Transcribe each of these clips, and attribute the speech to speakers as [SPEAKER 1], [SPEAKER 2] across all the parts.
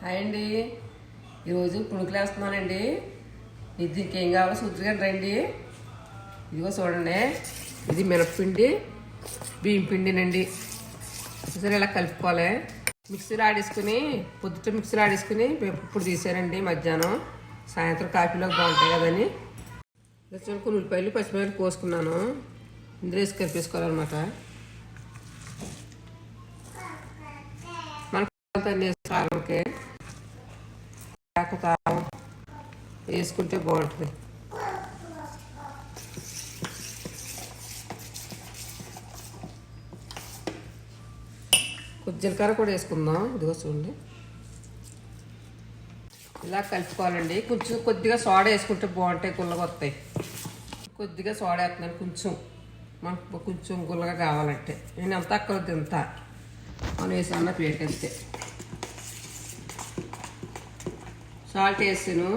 [SPEAKER 1] Hi అండి. ఈరోజు పుణుకులు వేస్తున్నానండి. దీనికి ఏం కావాలో చూద్దుగాని రండి. ఇదిగో చూడండి, ఇది మినపపిండి బియ్యం పిండినండి. సరే ఇలా కలుపుకోవాలి. మిక్సీలో ఆడేసుకుని పొద్దుట మిక్సీలో ఆడేసుకుని ఇప్పుడు తీసానండి. మధ్యాహ్నం సాయంత్రం కాఫీలోకి బాగుంటాయి కదని కొన్ని ఉల్లిపాయలు పచ్చిమిరపకాయలు కోసుకున్నాను. ఇందులో వేసి కలిపేసుకోవాలన్నమాట. మనకి వేసుకుంటే బాగుంటుంది. కొద్ది జీలకర్ర కూడా వేసుకుందాం. ఇదిగో చూడండి, ఇలా కలుపుకోవాలండి. కొంచెం కొద్దిగా సోడా వేసుకుంటే బాగుంటాయి, గుల్లగా వస్తాయి. కొద్దిగా సోడా వేస్తున్నాను, మనకు కొంచెం గుల్లగా కావాలంటే. నేను ఎంత అక్కర్లేదు ఇంత మనం వేసాను ప్లేట్ వేస్తే. సాల్ట్ వేసాను,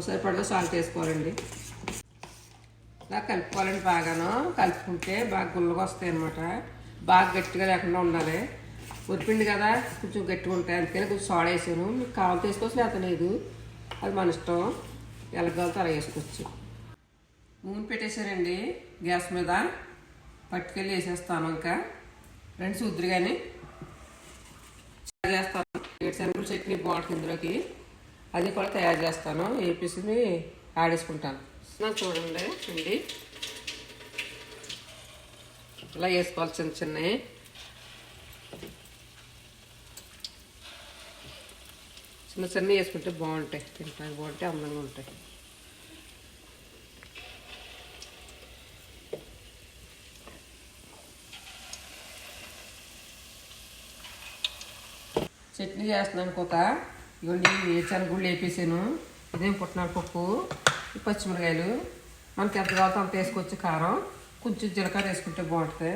[SPEAKER 1] సరిపడగా సాల్ట్ వేసుకోవాలండి. ఇలా కలుపుకోవాలండి. బాగాను కలుపుకుంటే బాగా గుల్లగా వస్తాయి అన్నమాట. బాగా గట్టిగా లేకుండా ఉండాలి. ఉరిపిండి కదా, కొంచెం గట్టిగా ఉంటాయి. అందుకని కొంచెం సోడా వేసాను. మీకు కావాలి తీసుకోవచ్చు, లేక లేదు, అది మన ఇష్టం. ఎలా కావాలితే అలా వేసుకోవచ్చు. నూనె పెట్టేశానండి గ్యాస్ మీద. పట్టుకెళ్ళి వేసేస్తాను. ఇంకా రెండు చూద్దరు కానీ చేస్తాను. శనగలు చట్నీ బాగుంటుంది ఇందులోకి. అది కూడా తయారు చేస్తాను. వేపేసి ఆడేసుకుంటాను. నాకు చూడండి పిండి ఇలా వేసుకోవాలి. చిన్న చిన్నవి చిన్న చిన్నవి వేసుకుంటే బాగుంటాయి. తింటానికి బాగుంటాయి, అందంగా ఉంటాయి. చట్నీ చేస్తున్నాను. కోత ఇవన్నీ శనగగుళ్ళు వేపేసాను. ఇదేం పుట్నాల పప్పు, పచ్చిమిరకాయలు, మనకి ఎంత కావాలో అంత వేసుకోవచ్చు. కారం కొంచెం జీలకర్ర వేసుకుంటే బాగుంటుంది.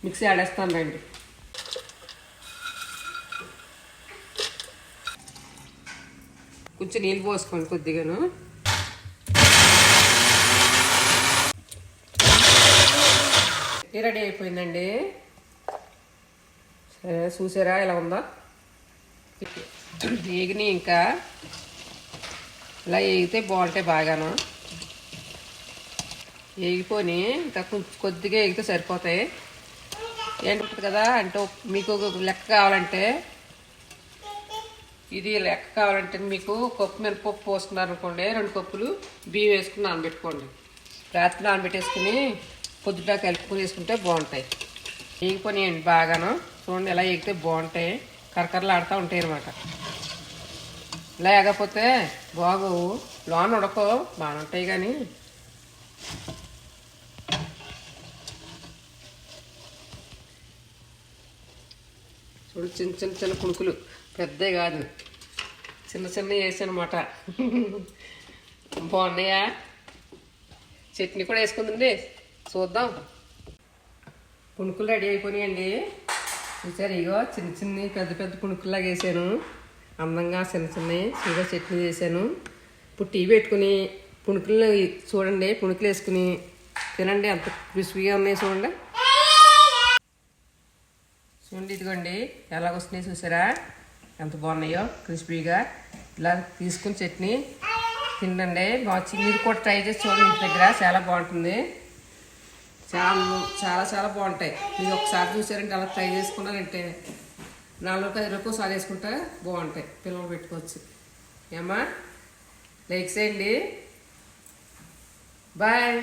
[SPEAKER 1] మిక్సీ ఆడేస్తాను రండి. కొంచెం నీళ్ళు పోసుకోండి కొద్దిగాను. రెడీ అయిపోయిందండి. సరే చూసారా ఎలా ఉందా? ఏగిని ఇంకా ఇలా ఏగితే బాగుంటాయి. బాగాను ఏగిపోయి ఇంకా కొద్దిగా ఏగితే సరిపోతాయి. ఏంటంటుంది కదా అంటే మీకు లెక్క కావాలంటే, ఇది లెక్క కావాలంటే మీకు కప్పు మినపప్పు పోసుకున్నారనుకోండి, 2 కప్పులు బియ్యం వేసుకుని నానబెట్టుకోండి. రాత్రి నానబెట్టేసుకుని పొద్దుట కలుపుకొని వేసుకుంటే బాగుంటాయి. ఏగిపోయినాయండి బాగాను. చూడండి ఎలా ఎగితే బాగుంటాయి, కరకరలు ఆడుతూ ఉంటాయి అన్నమాట. ఇలా ఎగపోతే బాగోవు, లోన ఉడకో బాగానే ఉంటాయి. కానీ చూడు, చిన్న చిన్న చిన్న పుణుకులు, పెద్దవి కాదు, చిన్న చిన్నవి వేసానమాట. బాగున్నాయా? చట్నీ కూడా వేసుకుందండి, చూద్దాం. పుణుకులు రెడీ అయిపోయినాయండి. చూసారు, ఇగో చిన్న చిన్న పెద్ద పెద్ద పుణుకుల్లాగా వేసాను. అందంగా చిన్న చిన్నవి ఇగో చట్నీ చేశాను. ఇప్పుడు టీ పెట్టుకుని పుణుకులు చూడండి, పుణుకులు వేసుకుని తినండి. ఎంత క్రిస్పీగా ఉన్నాయి చూడండి. చూడండి, ఇదిగోండి ఎలాగ వస్తున్నాయి చూసారా, ఎంత బాగున్నాయో క్రిస్పీగా. ఇలా తీసుకుని చట్నీ తినండి. మీరు కూడా ట్రై చేసి చూడండి ఇంటి దగ్గర, చాలా బాగుంటుంది. చాలా చాలా బాగుంటాయి. మీరు ఒకసారి చూసారంటే అలా ట్రై చేసుకున్నారంటే 4-5 రోజులు ఒకసారి వేసుకుంటే బాగుంటాయి. పిల్లలు పెట్టుకోవచ్చు. ఏమ్మా, లైక్ చేయండి. బాయ్.